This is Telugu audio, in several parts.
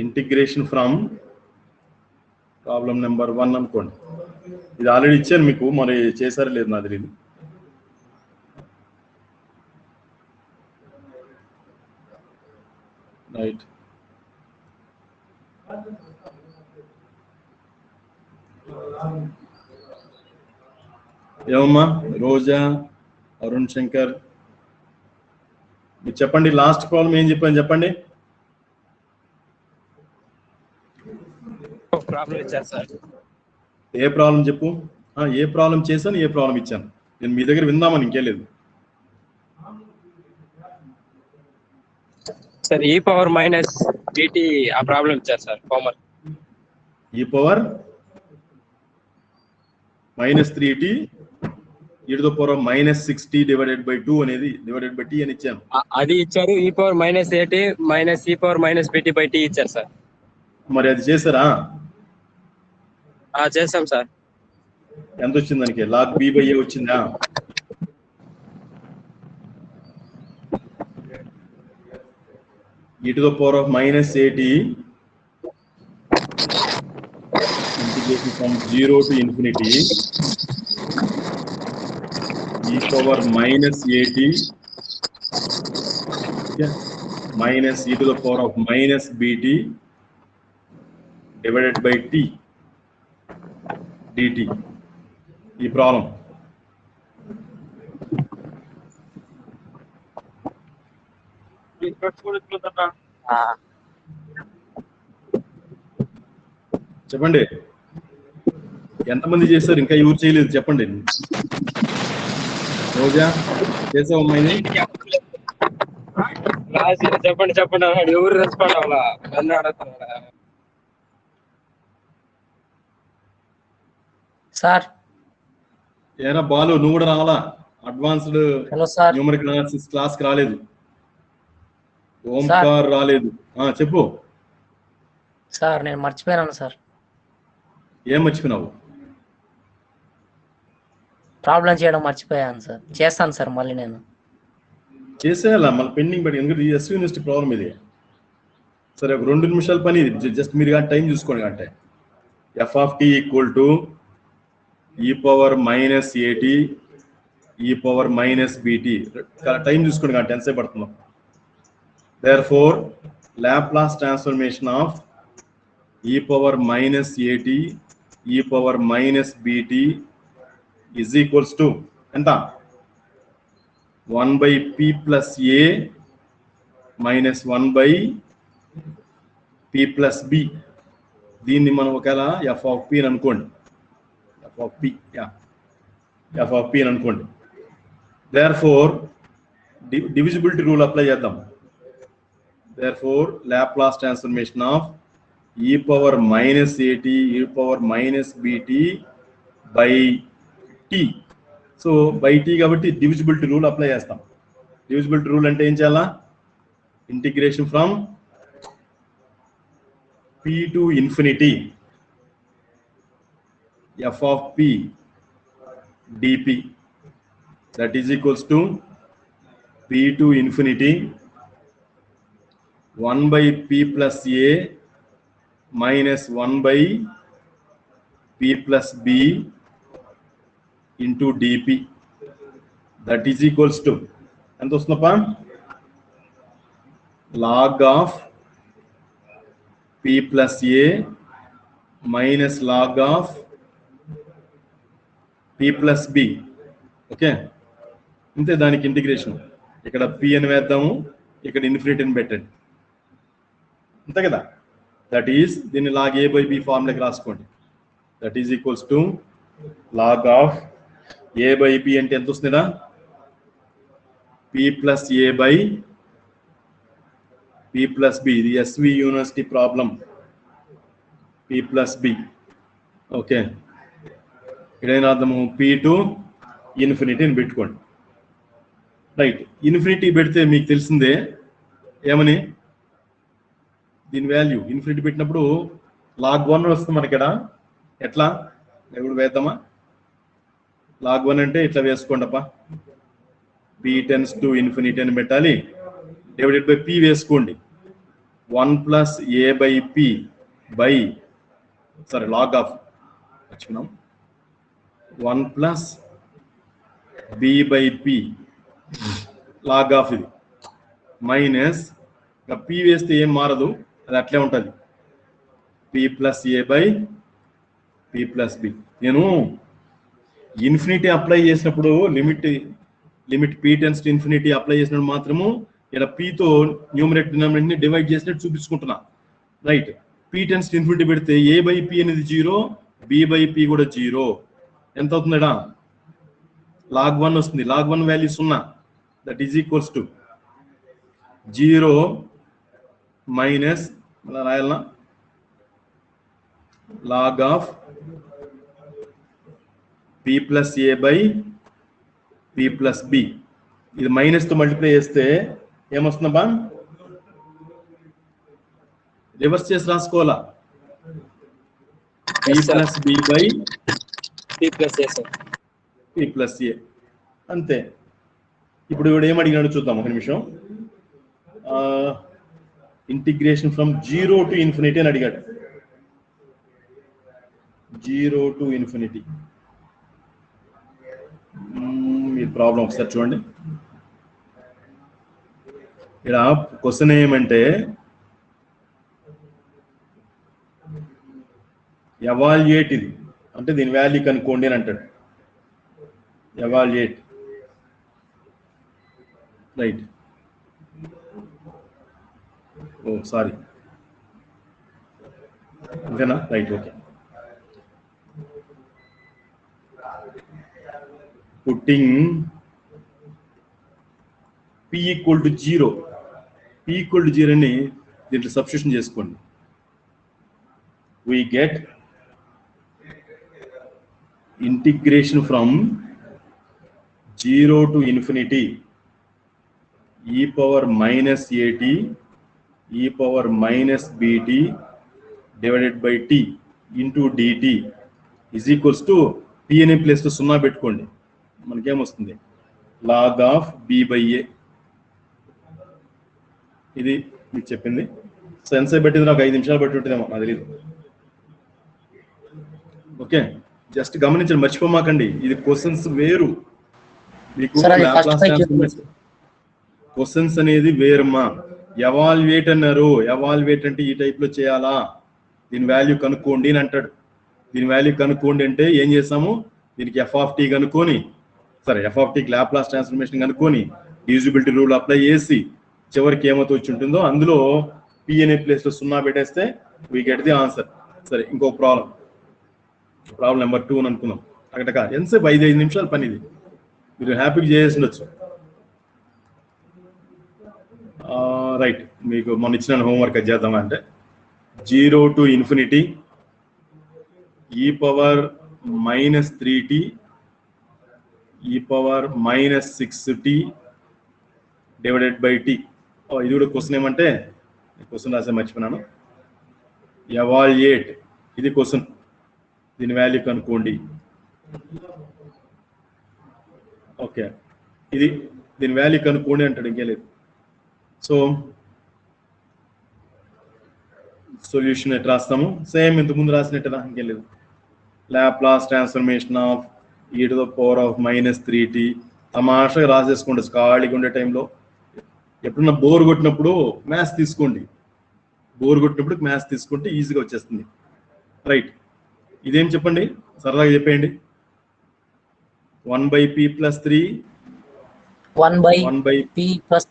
ఇంటిగ్రేషన్ ఫ్రమ్ ప్రాబ్లం నెంబర్ 1 అనుకోండి. ఇది ఆల్రెడీ ఇచ్చాను మీకు, మరి చేశారు లేదు నాకు తెలియదు. రైట్. ఏమమ్మా రోజా, అరుణ్ శంకర్, మీరు చెప్పండి. లాస్ట్ ప్రాబ్లం ఏం చెప్పాను చెప్పండి. ప్రాబ్లం ఇచ్చారు సార్. ఏ ప్రాబ్లం చెప్పు. ఏ ప్రాబ్లం చేశాను, ఏ ప్రాబ్లం ఇచ్చాను? నేను మీ దగ్గర విందామని ఇంకేం లేదు sir. e power minus dt ఆ ప్రాబ్లం ఇచ్చారు sir. Homework. e power -3t e⁻−6t /2 అనేది /t అని ఇచ్చాను. అది ఇచ్చారు. e power -at minus e power -bt/t ఇచ్చారు సార్. మరి అది చేశారా? చేసాం సార్. ఎంత వచ్చింది దానికి? log b/a వచ్చిందా? e⁻−at integration from 0 to infinity e⁻−at minus e⁻−bt /t dt. ఈ ప్రాబ్లం చెప్పండి. ఎంతమంది చేశారు? ఇంకా ఎవరు చేయలేదు చెప్పండి. రోజా చేసావు అమ్మాయిని? చెప్పండి చెప్పండి. ఎవరు రెస్పాండ్ అవ్వాలా? నన్ను అడుగుతున్నా సార్. ఏరా బాలు, నువ్వు కూడా రావాలా? అడ్వాన్స్డ్ న్యూమరికల్ అనాలిసిస్ క్లాస్కి రాలేదు. ఓంకార్ రాలేదు. చెప్పు సార్. నేను మర్చిపోయాను సార్. ఏం మర్చిపోయినావు? ప్రాబ్లం చేయడం మర్చిపోయాను సార్. చేస్తాను సార్ మళ్ళీ. నేను చేసేయాలా మళ్ళీ పెండింగ్ పెట్టి, ఎందుకంటే ఎస్ యూనివర్సిటీ ప్రాబ్లం ఇది. సరే, ఒక 2 నిమిషాల పని ఇది. జస్ట్ మీరు కానీ టైం చూసుకోండి. అంటే f(t) = e⁻−at e⁻−bt. టైం చూసుకోండి. కానీ ఎంతసేపు పడుతుందో. Therefore, Laplace transformation of e⁻−at e⁻−bt is equals to ఎంత? 1/p + a minus 1/p + b. దీన్ని మనం ఒకవేళ f(p) అని అనుకోండి. f(p) అని అనుకోండి. Therefore, divisibility rule అప్లై చేద్దాం. Therefore, Laplace transformation of e⁻−at e⁻−bt by t. So by t కాబట్టి డివిజిబిలిటీ రూల్ అప్లై చేస్తాం. డివిజిబిలిటీ రూల్ అంటే ఏం చేయాలా? Integration from p to infinity f(p) dp, that is equals to p to infinity 1/p + a minus 1/p + b into dp, that is equals to ఎంత వస్తుందప్పా? log of p + a minus log of p + b. Okay, అంతే. దానికి ఇంటిగ్రేషన్ ఇక్కడ p అని వేద్దాము, ఇక్కడ ఇన్ఫినిటీ అని పెట్టండి. అంతే కదా? దట్ ఈస్ దీన్ని log a/b ఫార్ములాకి రాసుకోండి. That is equals to log of a/b అంటే ఎంత వస్తుందా? p + a/p + b. ఇది SV university problem. p + b. Okay, ఇక్కడేం రాద్దాము? p to infinity అని పెట్టుకోండి. రైట్. ఇన్ఫినిటీ పెడితే మీకు తెలిసిందే ఏమని, దీని వాల్యూ ఇన్ఫినిటీ పెట్టినప్పుడు log 1 వస్తుంది మనకి. ఇక్కడ ఎట్లా ఇప్పుడు వేద్దామా? log 1 అంటే ఇట్లా వేసుకోండి అప్ప. p tends to infinity అని పెట్టాలి. డివైడెడ్ బై p వేసుకోండి. 1 plus a by p by, sorry, log of, 1 plus b by p log of ఇది మైనస్ p వేస్తే ఏం మారదు, అది అట్లే ఉంటుంది, p plus a by p plus b. నేను ఇన్ఫినిటీ అప్లై చేసినప్పుడు limit p tends to infinity apply చేసినప్పుడు మాత్రము ఇక్కడ p తో న్యూమరేటర్ డినామినేటర్ ని డివైడ్ చేసినట్టు చూపించుకుంటున్నా, right. p tends to infinity పెడితే a by p అనేది 0, b by p కూడా 0. ఎంత అవుతుంది? log 1 వస్తుంది. log 1 value 0, that is equals to 0 minus రాయాలనా log of p plus a by p plus b. ఇది మైనస్ తో మల్టిప్లై చేస్తే ఏమొస్తుందబ్బా? రివర్స్ చేసి రాసుకోవాలా, p plus b by p plus a sir, p plus a. అంతే. ఇప్పుడు వీడు ఏం అడిగినాడు చూద్దాం ఒక నిమిషం. ఇంటిగ్రేషన్ ఫ్రమ్ 0 to infinity అని అడిగాడు. 0 to infinity. మీ ప్రాబ్లం ఒకసారి చూడండి. ఇక్కడ క్వశ్చన్ ఏమంటే ఎవాల్యుయేట్, ఇది అంటే దీని వాల్యూ కనుక్కోండి అని అంటాడు. Evaluate, right. ఓ సారీ, అంతేనా? Right, okay. Putting p equal to 0, p equal to 0 ని దీంట్లో సబ్స్టిట్యూషన్ చేసుకోండి. we get integration from 0 to infinity e power minus at e power minus bt divided by t into dt is equals to p అనే ప్లేస్ లో 0 పెట్టుకోండి. మనకేమొస్తుంది? log of b by a. ఇది మీకు చెప్పింది. సెన్స్ పెట్టింది నాకు 5 నిమిషాలు బట్టి ఉంటుందేమో, నాకు తెలియదు. ఓకే, జస్ట్ గమనించండి, మర్చిపోమాకండి. ఇది క్వశ్చన్స్ వేరు, మీకు క్వశ్చన్స్ అనేది వేరమ్మా. ఎవాల్యుయేట్ అన్నారు, ఎవాల్యుయేట్ అంటే ఈ టైప్ లో చేయాలా, దీని వాల్యూ కనుక్కోండి అని అంటాడు. దీని వాల్యూ కనుక్కోండి అంటే ఏం చేస్తాము? దీనికి ఎఫ్ ఆఫ్ టీ కనుక్కొని, సరే ఎఫ్ ఆఫ్ టీకి లాప్లాస్ ట్రాన్స్ఫర్మేషన్ కనుక్కొని డివిజిబిలిటీ రూల్ అప్లై చేసి చివరికి ఏమైతే వచ్చి ఉంటుందో అందులో p అనే ప్లేస్ లో 0 పెట్టేస్తే వీ గెట్ ది ఆన్సర్. సరే, ఇంకో ప్రాబ్లం నెంబర్ 2 అని అనుకుందాం. అక్కడ ఎంతసేపు 5 నిమిషాల పని, ఇది మీరు హ్యాపీగా చేసి ఉండొచ్చు. రైట్, మీకు మొన్న ఇచ్చిన హోంవర్క్ అది చేద్దామా అంటే 0 to infinity e power minus 3t e power minus 6t divided by t. ఇది కూడా క్వశ్చన్ ఏమంటే, క్వశ్చన్ రాసే మర్చిపోయినాను. ఎవాల్యుయేట్, ఇది క్వశ్చన్, దీని వాల్యూ కనుక్కోండి. ఓకే, ఇది దీని వాల్యూ కనుక్కోండి అంటాడు, ఇంకేం లేదు. సో సొల్యూషన్ ఎట్లా రాస్తాము? సేమ్ ఇంతకు ముందు రాసినట్టుదా, ఇంకేం లేదు. Laplace transformation of e to the power of minus 3t. తమాషాగా రాసేసుకోండి ఖాళీగా ఉండే టైంలో. ఎప్పుడన్నా బోర్ కొట్టినప్పుడు మ్యాథ్స్ తీసుకోండి, మ్యాథ్స్ తీసుకుంటే ఈజీగా వచ్చేస్తుంది. రైట్, ఇదేం చెప్పండి, సరదాగా చెప్పేయండి. 1 by p plus 3 1 by p plus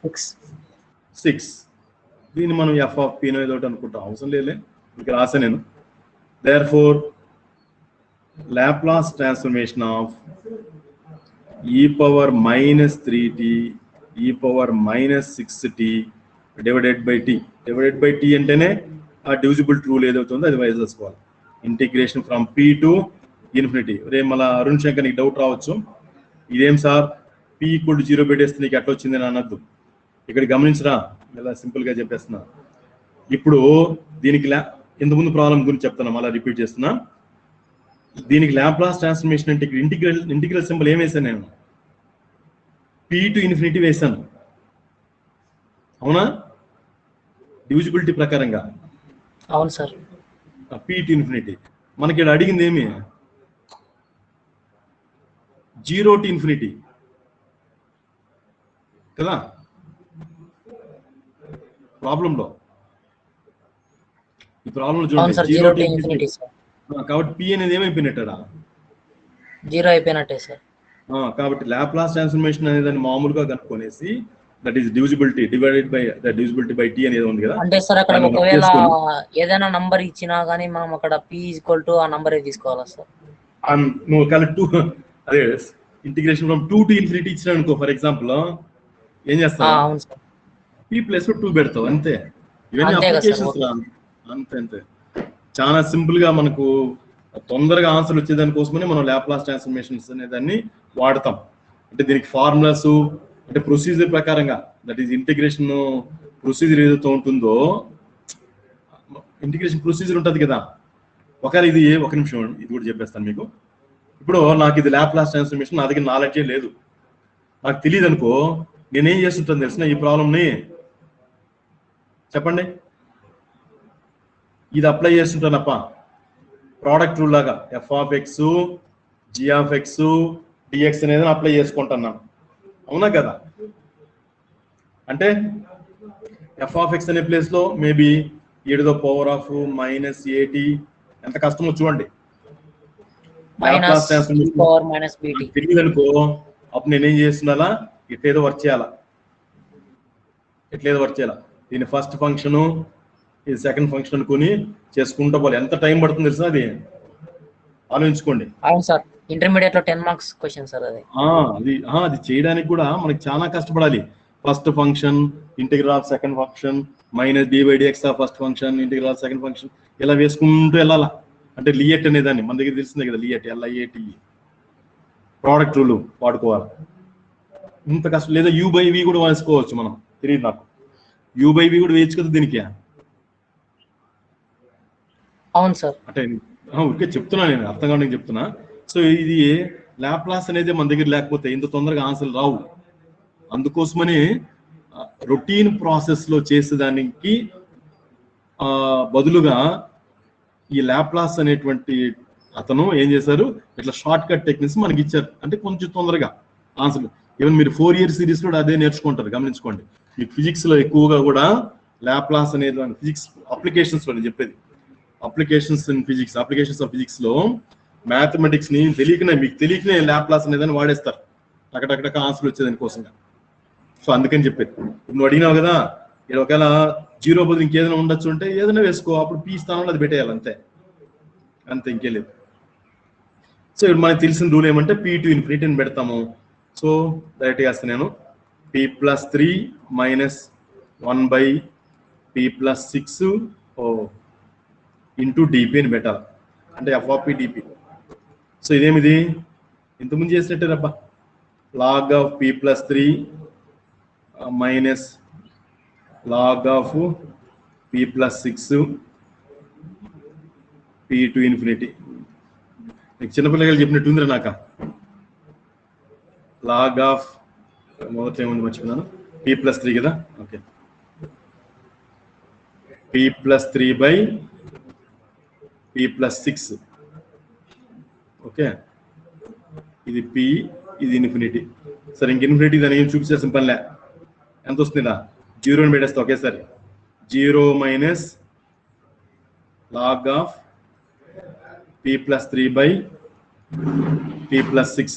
6. దీన్ని మనం ఎఫ్ ఆఫ్ పీనో ఏదో అనుకుంటాం, అవసరం లేదులే, ఇక్కడ రాసా నేను. Therefore Laplace transformation of e power minus 3t e power minus 6t divided by t. Divided by t అంటేనే ఆ డివిజిబిలిటీ రూల్ ఏదవుతుందో అది వైజ్ చేసుకోవాలి. Integration from p to infinity. రే మళ్ళీ అరుణ్ శంకర్ నీకు డౌట్ రావచ్చు, ఇదేం సార్ p ఈక్వల్ టు 0 పెట్టేస్తే నీకు ఎట్లా వచ్చింది అని అనద్దు. ఇక్కడ గమనించరా, ఇలా సింపుల్ గా చెప్పేస్తున్నా. ఇప్పుడు దీనికి ఇంతకుముందు ప్రాబ్లం గురించి చెప్తాను, మళ్ళీ రిపీట్ చేస్తున్నా. దీనికి లాప్లాస్ ట్రాన్స్ఫర్మేషన్ అంటే ఇక్కడ ఇంటిగ్రల్ సింబల్ ఏం వేసాను నేను? p టు ఇన్ఫినిటీ వేసాను, అవునా? డివిజిబిలిటీ ప్రకారంగా అవును సార్. p to infinity. మనకి ఇక్కడ అడిగింది ఏమి 0 to infinity కదా ప్రాబ్లంలో. ఈ ప్రాబ్లంలో అవును చూడండి sir, 0 0 to to infinity. Infinity sir. కాబట్టి p అనేది ఏమైపోయినట్టడా 0 అయిపోయినట్టే సార్. కాబట్టి లాప్లాస్ ట్రాన్స్ఫర్మేషన్ అనేది దాన్ని మామూలుగా కనుక్కొనేసి that is divisibility divided by the divisibility by t అనేది ఉంది కదా. అంటే సార్ అక్కడ దాన్ని రబ్ ఒకవేళ చేసుకొని ఏదైనా నంబర్ ఇచ్చినా గానీ మనం అక్కడ p ఈక్వల్ టు ఆ నంబరే తీసుకోవాలా సార్? నువ్వు ఒకవేళ 2 అదే ఇంటిగ్రేషన్ ఫ్రమ్ 2 to infinity ఇచ్చినా అనుకో ఫర్ ఎగ్జాంపుల్ ఏం చేస్తావు అవును సార్. p ప్లస్ 2 పెడతావు అంతే. ఇవన్నీ అంతే కదా సార్, అప్లికేషన్స్ ఓకే. అంతే చాలా సింపుల్ గా మనకు తొందరగా ఆన్సర్ వచ్చేదానికోసమనే మనం లాప్లాస్ ట్రాన్స్ఫర్మేషన్స్ అనే దాన్ని వాడతాం. అంటే దీనికి ఫార్ములాస్ అంటే ప్రొసీజర్ ప్రకారంగా దట్ ఈస్ ఇంటిగ్రేషన్ ప్రొసీజర్ ఏదైతే ఉంటుందో ఇంటిగ్రేషన్ ప్రొసీజర్ ఉంటుంది కదా. ఒకవేళ ఇది ఒక నిమిషం ఇది కూడా చెప్పేస్తాను మీకు. ఇప్పుడు నాకు ఇది లాప్లాస్ ట్రాన్స్ఫర్మేషన్ నా దగ్గర నాలెడ్జే లేదు, నాకు తెలియదు అనుకో, నేనేం చేస్తుంటాను తెలిసిన ఈ ప్రాబ్లమ్ని చెప్పండి, ఇది అప్లై చేస్తుంటానప్ప ప్రోడక్ట్ రూల్ లాగా f of x g of x dx అనేది అప్లై చేసుకుంటున్నాను. అవునా కదా? అంటే ఎఫ్ ఆఫ్ ఎక్స్ అనే ప్లేస్ లో మేబీ e⁻⁻⁻80 ఎంత కష్టమో చూడండి. తెలియదు అనుకో అప్పుడు నేనేం చేస్తున్నా ఇట్లేదో వర్క్ చేయాలా దీని ఫస్ట్ ఫంక్షన్ ఇది సెకండ్ ఫంక్షన్ అనుకుని చేసుకుంటూ పోవాలి. ఎంత టైం పడుతుంది తెలుసా అది ఆలోచించుకోండి. అవును సార్, ఇంటర్మీడియట్ లో 10 మార్క్స్ క్వశ్చన్ సార్ అది. అది చేయడానికి కూడా మనకి చాలా కష్టపడాలి. First function integral of second function minus d by dx of first function integral of second function ఇలా వేసుకుంటూ వెళ్ళాలా. అంటే లియట్ అనేదాన్ని మన దగ్గర తెలిసిందే కదా, లియట్ LIAT ప్రోడక్ట్ రూల్ వాడుకోవాలి. ఇంత కష్టం లేదా u/v కూడా వేసుకోవచ్చు మనం, తెలియదు నాకు. u/v కూడా వేయచ్చు కదా దీనికి. అవును సార్. అంటే ఊరికే చెప్తున్నా, నేను అర్థం కావడానికి చెప్తున్నా. సో ఇది లాప్లాస్ అనేది మన దగ్గర లేకపోతే ఇంత తొందరగా ఆన్సర్లు రావు. అందుకోసమని రొటీన్ ప్రాసెస్ లో చేసేదానికి బదులుగా ఈ లాప్లాస్ అనేటువంటి అతను ఏం చేశారు, ఇట్లా షార్ట్ కట్ టెక్నిక్స్ మనకి ఇచ్చారు. అంటే కొంచెం తొందరగా ఆన్సర్లు. ఈవెన్ మీరు 4 year సిరీస్ కూడా అదే నేర్చుకుంటారు, గమనించుకోండి. మీకు ఫిజిక్స్ లో ఎక్కువగా కూడా లాప్లాస్ అనేది ఫిజిక్స్ అప్లికేషన్స్ లో నేను చెప్పేది, applications in physics, applications of physics లో మ్యాథమెటిక్స్ ని మీకు తెలియకనే లాప్లాస్ అనేదాన్ని వాడేస్తారు టక ఆన్సర్ వచ్చేదాని కోసంగా. సో అందుకని చెప్పేది. నువ్వు అడిగినావు కదా, ఇక్కడ ఒకవేళ 0 బదులు ఇంకేదైనా ఉండొచ్చు అంటే ఏదైనా వేసుకో, అప్పుడు p స్థానంలో అది పెట్టేయాలి, అంతే ఇంకే లేదు. సో ఇప్పుడు మనకి తెలిసిన రూల్ ఏమంటే p to infinity అని పెడతాము. సో డైరెక్ట్గా వేస్తాను నేను p+3 - 1/p+6 ఇంటూ dp అని పెట్టాలి. అంటే f of p dp. So ఇదేమిది ఇంతకుముందు చేసినట్టే రబ్బా, log of p+3 minus log of p+6 p to infinity. నీకు చిన్నపిల్లలు చెప్పినట్టుందిరా నాకు. log of మొదట ఏముంది మర్చిపోయినాను, p+3 కదా. Okay, p+3/p+6. ఓకే, ఇది p, ఇది ఇన్ఫినిటీ. సరే ఇంక ఇన్ఫినిటీ దాన్ని ఏం చూపించాల్సిన పనిలే. ఎంత వస్తుందా 0 అని పెట్టేస్తా ఒకేసారి. 0 - log of p+3/p+6.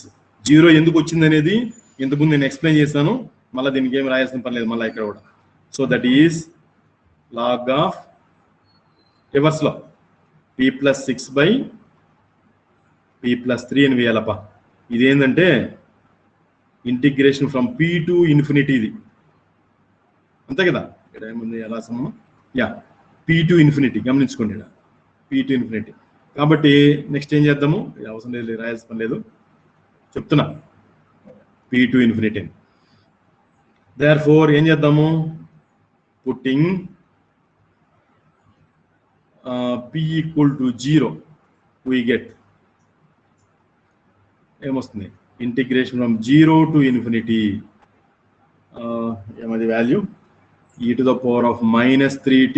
0 ఎందుకు వచ్చింది అనేది ఇంతకుముందు నేను ఎక్స్ప్లెయిన్ చేశాను, మళ్ళీ దీనికి ఏమి రాయాల్సిన పని లేదు మళ్ళీ ఇక్కడ కూడా. So that is log of reverse లో p+6/p+3 అని వేయాలప్ప. ఇదేంటంటే integration from p to infinity, ఇది అంతే కదా. ఇక్కడ ఏముంది ఎలా సమ్మం, p to infinity గమనించుకోండి, p to infinity. కాబట్టి నెక్స్ట్ ఏం చేద్దాము, అవసరం లేదు రాయాల్సిన పని లేదు, చెప్తున్నా p to infinity. therefore ఏం చేద్దాము, putting p equal to 0 we get ఏమొస్తుంది, ఇంటిగ్రేషన్ ఫ్రమ్ 0 to infinity ఏమది value e to the power of minus 3t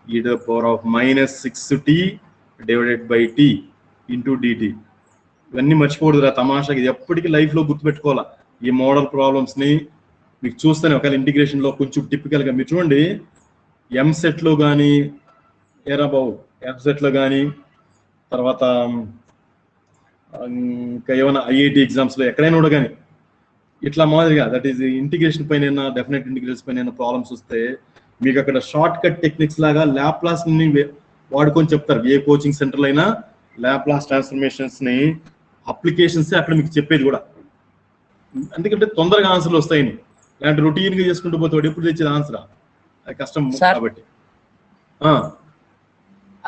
e to the power of minus 6t divided by t into dt. ఇవన్నీ మర్చిపోకూడదురా తమాషాకి, ఇది ఎప్పటికీ లైఫ్లో గుర్తుపెట్టుకోవాలా. ఈ మోడల్ ప్రాబ్లమ్స్ని మీకు చూస్తేనే ఒకవేళ ఇంటిగ్రేషన్లో కొంచెం టిపికల్గా మీరు చూడండి, ఎంసెట్లో కానీ ఏరా బాబు ఎంసెట్లో కానీ తర్వాత ఇంకా ఏమైనా ఐఐటి ఎగ్జామ్స్లో ఎక్కడైనా కూడా కానీ ఇట్లా మాదిరిగా దట్ ఈస్ ఇంటిగ్రేషన్ పైన డెఫినెట్ ఇంటిగ్రేషన్ పైన ప్రాబ్లమ్స్ వస్తే మీకు అక్కడ షార్ట్ కట్ టెక్నిక్స్ లాగా ల్యాప్లాస్ ని వాడుకొని చెప్తారు. ఏ కోచింగ్ సెంటర్లో అయినా ల్యాప్లాస్ ట్రాన్స్ఫర్మేషన్స్ ని అప్లికేషన్స్ అక్కడ మీకు చెప్పేది కూడా, ఎందుకంటే తొందరగా ఆన్సర్లు వస్తాయని. ఇలాంటి రొటీన్ గా చేసుకుంటూ పోతే ఎప్పుడు తెచ్చేది ఆన్సర్, అది కష్టం కాబట్టి.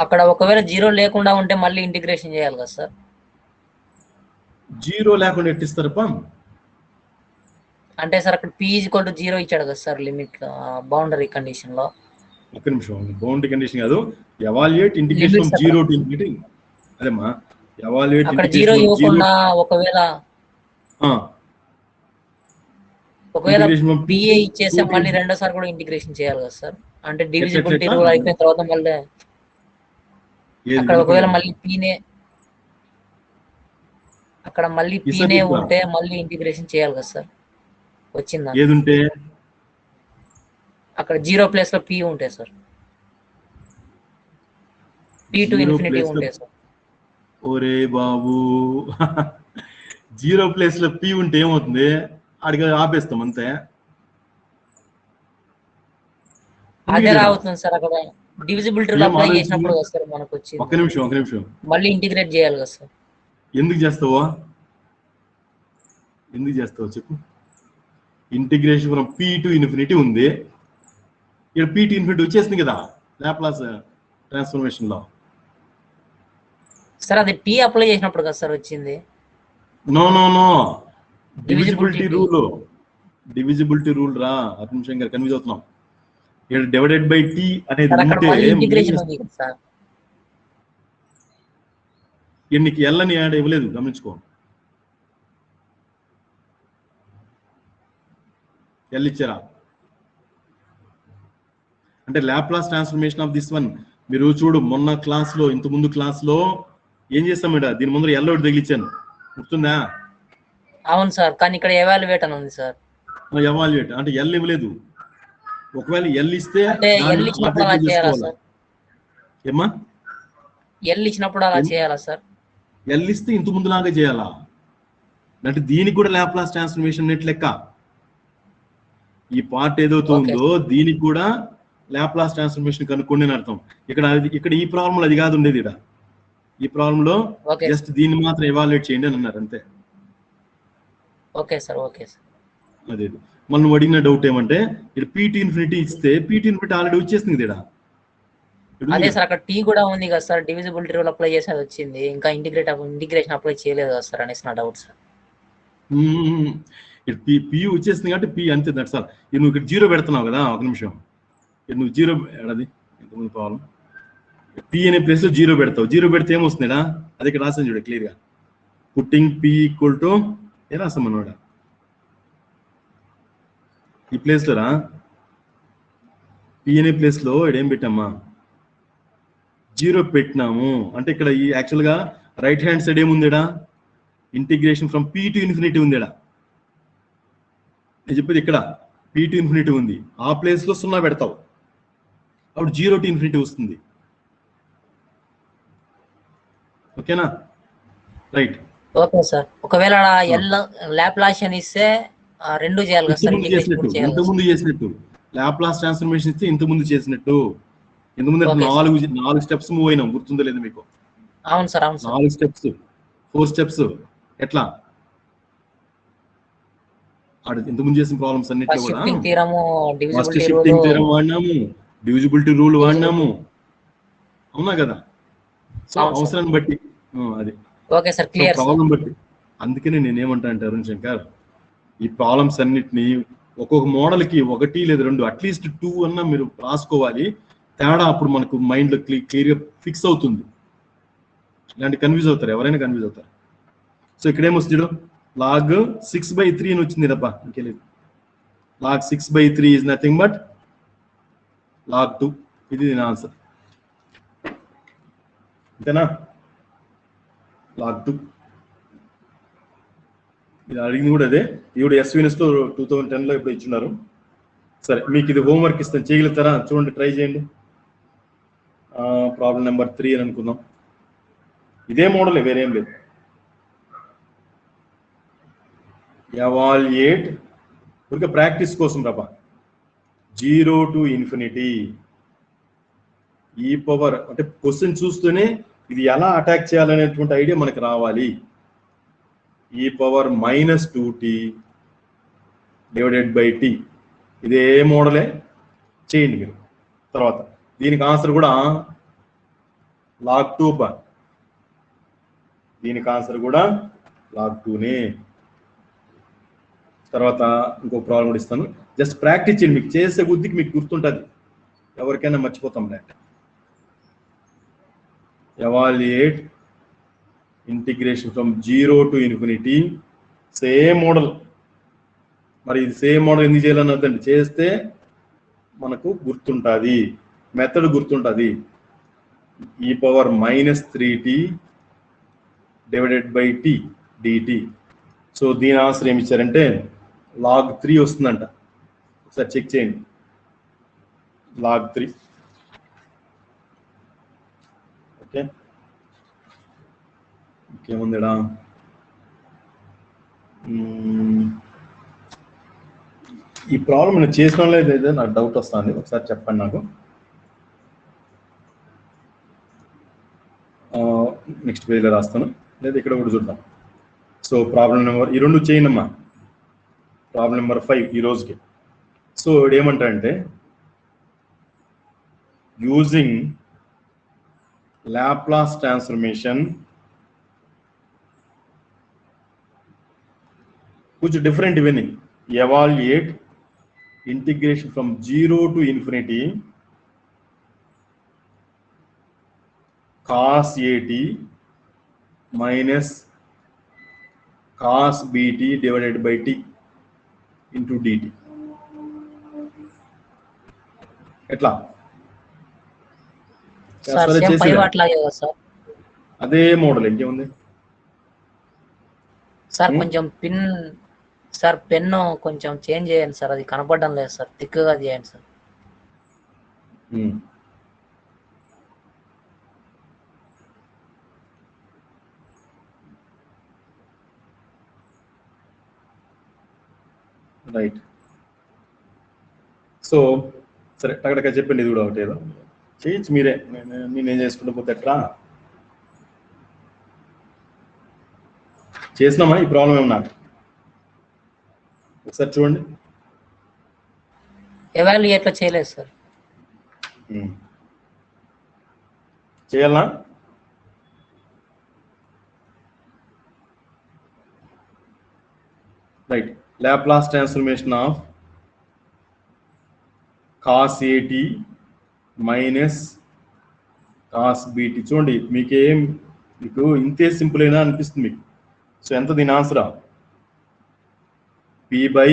అక్కడ ఒకవేళ జీరో లేకుండా ఉంటే మళ్ళీ ఇంటిగ్రేషన్ చేయాలి కదా సార్? జీరో లేకుండా ఎట్టిస్తారప్ప? అంటే సార్ అక్కడ p = 0 ఇచ్చాడు కదా సార్ లిమిట్ బౌండరీ కండిషన్ లో. ఒక్క నిమిషం, బౌండరీ కండిషన్ కాదు, evaluate integration from 0 to infinity. అదేమా ఎవాల్యుయేట్ అక్కడ 0 ఇవ్వకుండా ఒకవేళ pa ఇచ్చేస్తే మళ్ళీ రెండోసారి కూడా ఇంటిగ్రేషన్ చేయాలి కదా సార్? అంటే డివిజిబిలిటీ రూల్ అయిపోయిన తర్వాత మళ్ళీ అక్కడ ఒకవేళ మళ్ళీ p అక్కడ మళ్ళీ p ఉంటే మళ్ళీ ఇంటిగ్రేషన్ చేయాలి కదా సార్? వచ్చిందా ఏదుంటే అక్కడ 0 ప్లేస్ లో p ఉంటే సార్, p to infinity ఉంటే సార్. ఒరే బాబు 0 ప్లేస్ లో p ఉంటే ఏమవుతుంది? అడిగి ఆపేస్తాం అంతే. అదే రావుతుంది సార్ అక్కడ డివిజిబిలిటీ రూల్ అప్లై చేసినప్పుడు కదా సార్ మనకు వచ్చింది. ఒక్క నిమిషం మళ్ళీ ఇంటిగ్రేట్ చేయాలి కదా సార్? ఎందుకు చేస్తావా చెప్పు. Integration from p to infinity ఉంది, ఇక్కడ p to infinity వచ్చేసింది కదా లాప్లాస్ ట్రాన్స్ఫర్మేషన్ లో. సార్ అది t అప్లై చేసినప్పుడు కదా సార్ వచ్చింది? నో డివిజిబిలిటీ రూల్ రా. అటు నిమిషం గారు కన్ఫ్యూజ్ అవుతున్నాం. ఇక్కడ డివైడెడ్ బై t అనేది నీకు ఎల్ అని యాడ్ ఇవ్వలేదు, గమనించుకో. ఎల్ ఇచ్చారా అంటే Laplace transformation of this one. మీరు చూడు మొన్న క్లాస్ లో ఇంత ముందు క్లాస్ లో ఏం చేస్తాం ఇక్కడ, దీని ముందు ఎల్ ఒకటి తగిలిచ్చాను, గుర్తుందా? అవును సార్, కానీ ఇక్కడ ఎవాల్యుయేట్ అని ఉంది సార్. ఎవాల్యుయేట్ అంటే ఎల్ ఇవ్వలేదు. ఒకవేళ ఎల్ ఇస్తే ఏమా ఎల్ ఇచ్చినప్పుడు అలా చేయాలా సార్? ఎల్ ఇస్తే ఇంత ముందు లాగా చేయాలా అంటే దీనికి కూడా లాప్లాస్ ట్రాన్స్ఫర్మేషన్ నెట్ లెక్క. ఈ పార్ట్ ఏదైతే ఉందో దీనికి కూడా లాప్లాస్ ట్రాన్స్ఫర్మేషన్ కనుక్కోండి అని అర్థం. ఇక్కడ ఈ ప్రాబ్లం అది కాదు ఉండేది. ఇక్కడ ఈ ప్రాబ్లం లో జస్ట్ దీన్ని మాత్రం ఎవాల్యుయేట్ చేయండి అని అన్నారు అంతే. Okay sir. అదే మనం అడిగిన డౌట్ ఏమంటే ఇక్కడ p to infinity ఇస్తే p to infinity ఆల్రెడీ వచ్చేసింది ఇక్కడ. అదే సార్ అక్కడ t కూడా ఉంది కదా సార్, డివిజిబిలిటీ రూల్ అప్లై చేసేది వచ్చింది, ఇంకా ఇంటిగ్రేషన్ అప్లై చేయలేదు కదా సార్ అనేసి నా డౌట్ సార్. p వచ్చేసింది కాబట్టి p అంతే దట్ సార్. నువ్వు ఇక్కడ 0 పెడుతున్నావు కదా, ఒక నిమిషం. నువ్వు 0 ఏడాది ఎంతమంది ప్రాబ్లం p అనే ప్లేస్ లో 0 పెడతావు. 0 పెడితే ఏమొస్తుందా? అది ఇక్కడ రాసాను చూడ క్లియర్ గా. పుట్టింగ్ p = ఏ రాసాం మనోడ ఈ ప్లేస్ లో రా. p అనే ప్లేస్ లో ఏం పెట్టామా 0 పెట్టినాము అంటే ఇక్కడ ఈ యాక్చువల్ గా రైట్ హ్యాండ్ సైడ్ ఏముందిడా, integration from p to infinity ఉందిడా. నేను చెప్పేది ఇక్కడ p to infinity ఉంది, ఆ ప్లేస్ లో 0 పెడతావు, అప్పుడు 0 to infinity వస్తుంది. ఓకేనా? రైట్. Okay sir. ఒకవేళ ఎల్ లాప్లాసియన్ ఇస్తే రెండు చేయాలి కదా సార్? ఇంతకుముందు చేసినట్టు లాప్లాస్ ట్రాన్స్ఫర్మేషన్ ఇస్తే ఇంతకుముందు చేసినట్టు. ఇంతకుముందు 4 స్టెప్స్ మూవ్ అయినాం, గుర్తుందో లేదు మీకు? అవును సార్. 4 స్టెప్స్ 4 స్టెప్స్ ఎట్లా ఇంతకుముందు చేసిన ప్రాబ్లమ్స్ అన్నిట్లో కూడా ఫస్ట్ షిఫ్టింగ్ థీరం వాడినాము, డివిజిబిలిటీ రూల్ వాడినాము, అవునా కదా? సో అవసరాన్ని బట్టి అది ప్రాబ్లం బట్టి. అందుకనే నేనేమంటా అంటే అరుణ్ శంకర్, ఈ ప్రాబ్లమ్స్ అన్నిటినీ ఒక్కొక్క మోడల్ కి 1 లేదా 2 అట్లీస్ట్ 2 అన్నా మీరు రాసుకోవాలి. తేడా అప్పుడు మనకు మైండ్ లో క్లియర్ గా ఫిక్స్ అవుతుంది. ఇలాంటి కన్ఫ్యూజ్ అవుతారు, ఎవరైనా కన్ఫ్యూజ్ అవుతారు. సో ఇక్కడ ఏమొస్తుంది log 6/3 అని వచ్చింది తప్ప ఇంకేలేదు. log 6/3 is nothing but log 2 ఇది దీని ఆన్సర్ అంతేనా log 2 ఇది అడిగింది కూడా అదే ఇప్పుడు ఎస్విఎస్ లో 2010 లో ఇప్పుడు ఇచ్చున్నారు సరే మీకు ఇది హోంవర్క్ ఇస్తాను చేయగలుగుతారా చూడండి ట్రై చేయండి ప్రాబ్లం నెంబర్ 3 అని అనుకుందాం ఇదే మోడల్ వేరేం లేదు ఎవాల్యుయేట్ ఊరికే ప్రాక్టీస్ కోసం రాపా 0 to infinity ఈ పవర్ అంటే క్వశ్చన్ చూస్తూనే ఇది ఎలా అటాక్ చేయాలనేటువంటి ఐడియా మనకు రావాలి ఈ power -2t divided by t ఇదే మోడలే చేయండి మీరు తర్వాత దీనికి ఆన్సర్ కూడా log 2 బా దీనికి ఆన్సర్ కూడా log 2 నే తర్వాత ఇంకో ప్రాబ్లం కూడా ఇస్తాను జస్ట్ ప్రాక్టీస్ చేయండి మీకు చేసే బుద్ధికి మీకు గుర్తుంటుంది ఎవరికైనా మర్చిపోతాం లేక evaluate integration from 0 to infinity same model మరి ఇది సేమ్ మోడల్ ఎందుకు చేయాలని అర్థండి చేస్తే మనకు గుర్తుంటుంది మెథడ్ గుర్తుంటుంది ఈ power -3t divided by t dt so దీని ఆన్సర్ ఏమి ఇచ్చారంటే log 3 వస్తుందంట ఒకసారి చెక్ చేయండి log 3 ఓకే ఇంకేముందిడా ఈ ప్రాబ్లం నేను చేసిన లేదో నాకు డౌట్ వస్తుంది ఒకసారి చెప్పండి నాకు నెక్స్ట్ పేజ్లో రాస్తాను లేదా ఇక్కడ కూడా చూద్దాం సో ప్రాబ్లం నెంబర్ ఈ రెండు చేయండమ్మా ప్రాబ్లం నెంబర్ 5 ఈ రోజుకి సో ఏమంటారంటే యూజింగ్ లాప్లాస్ ట్రాన్స్ఫర్మేషన్ కొంచెం డిఫరెంట్ ఇవన్నీ evaluate integration from 0 to infinity cos at minus cos bt divided by t into dt ఎట్లా సార్ సేమ్ 5 అట్లాగే కదా సార్ అదే మోడల్ ఇంకేముంది సార్ కొంచెం పిన్ సార్ పెన్ను కొంచెం చేంజ్ చేయండి సార్ అది కనపడడం లేదు సార్ థిక్గా చేయండి సార్ రైట్ సో సరే అక్కడికి చెప్పండి ఇది కూడా ఒకటి ఏదో చేయొచ్చు మీరే నేనేం చేసుకుంటూ పోతే ఎట్లా చేసినామా ఈ ప్రాబ్లం ఏమన్నా ఒకసారి చూడండి ఎవాల్యుయేట్ చేయలేదు సార్ చేయాలా right Laplace transformation of cos at minus cos bt చూడండి మీకు ఇంతే సింపుల్ అయినా అనిపిస్తుంది మీకు సో ఎంత దీని ఆన్సరా p by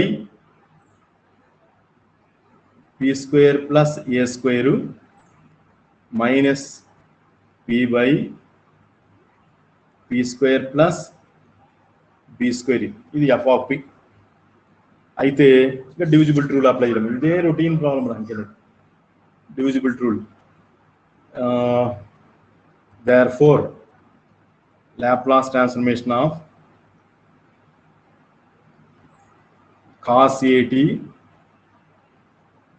p square plus a square minus p by p square plus b square ఇది f of p అయితే ఇంకా డివిజిబిలిటీ రూల్ అప్లై చేయడం ఇదే రొటీన్ ప్రాబ్లం అంకెలే divisibility rule therefore Laplace transformation of cos at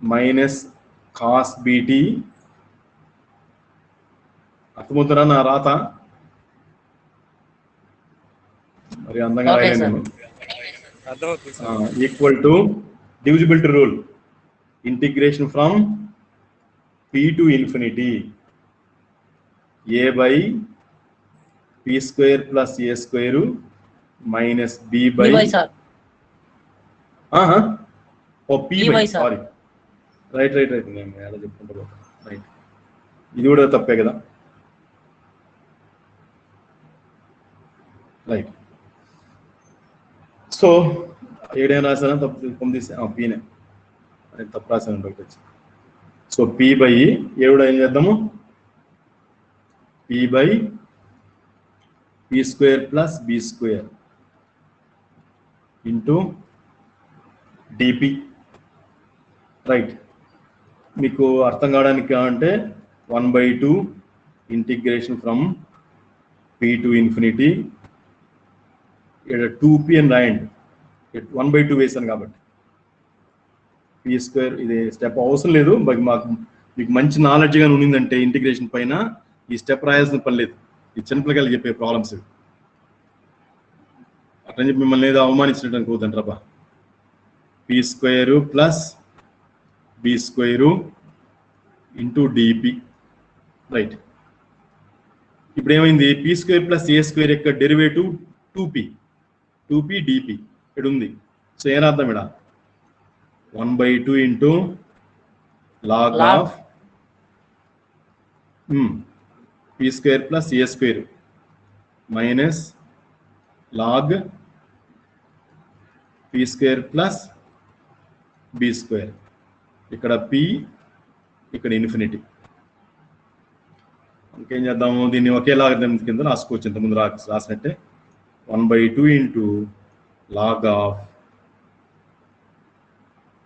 minus cos bt అర్థమవుతారా నా రాత మరి అందంగా రాయలేను equal to divisibility rule integration from p to infinity a by p square plus a square minus b by p by sorry right నేను ఎలా చెప్పుకుంటా రైట్ ఇది కూడా తప్పే కదా రైట్ సో ఏడేం రాసాను తప్పు 9 పీనే అది తప్పు రాసాను ఒకటి వచ్చి సో పి బై ఏడు ఏం చేద్దాము, p by p square plus b square into dp. Right, మీకు అర్థం కావడానికి అంటే 1/2 integration from p to infinity, ఇక్కడ 2p అని రాయండి, 1/2 వేసాను కాబట్టి పి స్క్వేర్. ఇది స్టెప్ అవసరం లేదు, మీకు మంచి నాలెడ్జ్గా ఉన్నిందంటే ఇంటిగ్రేషన్ పైన ఈ స్టెప్ రాయాల్సిన పని లేదు. ఈ చిన్నపిల్లకాయలు చెప్పే ప్రాబ్లమ్స్ ఇవి. అట్లని చెప్పి మిమ్మల్ని ఏదో అవమానించినట్టు అనుకోవద్దండి రబ్బా. P square plus b square into dp. Right, ఇప్పుడు ఏమైంది, p square plus a square యొక్క డెరివేటివ్ 2p డిపి ఇక్కడ ఉంది. సో ఏం రాద్దాం ఇక్కడ, 1/2 into log of p square plus a square minus log p square plus b square. ఇక్కడ పి, ఇక్కడ ఇన్ఫినిటీ. ఇంకేం చేద్దాము, దీన్ని ఒకేలాగా కింద రాసుకోవచ్చు, ఇంతకుముందు రాసినట్టే 1/2 into log of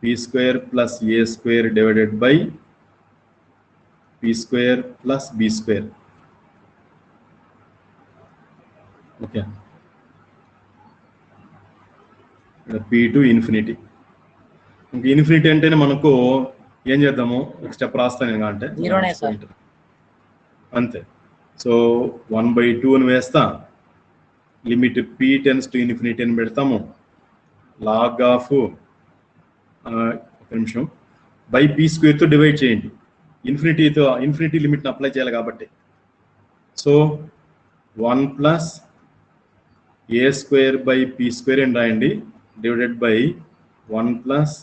p square plus a square divided by p square plus b square. Okay, p to infinity. ఇంక ఇన్ఫినిటీ అంటేనే మనకు ఏం చేద్దాము, ఒక స్టెప్ రాస్తాను నేను అంటే అంతే. సో 1/2 అని వేస్తా, limit p tends to infinity అని పెడతాము, లాగ్ ఆఫ్ ఒక నిమిషం బై పి స్క్వేర్తో డివైడ్ చేయండి, ఇన్ఫినిటీ లిమిట్ని అప్లై చేయాలి కాబట్టి. So 1 plus a square by p square అని రాయండి, divided by 1 plus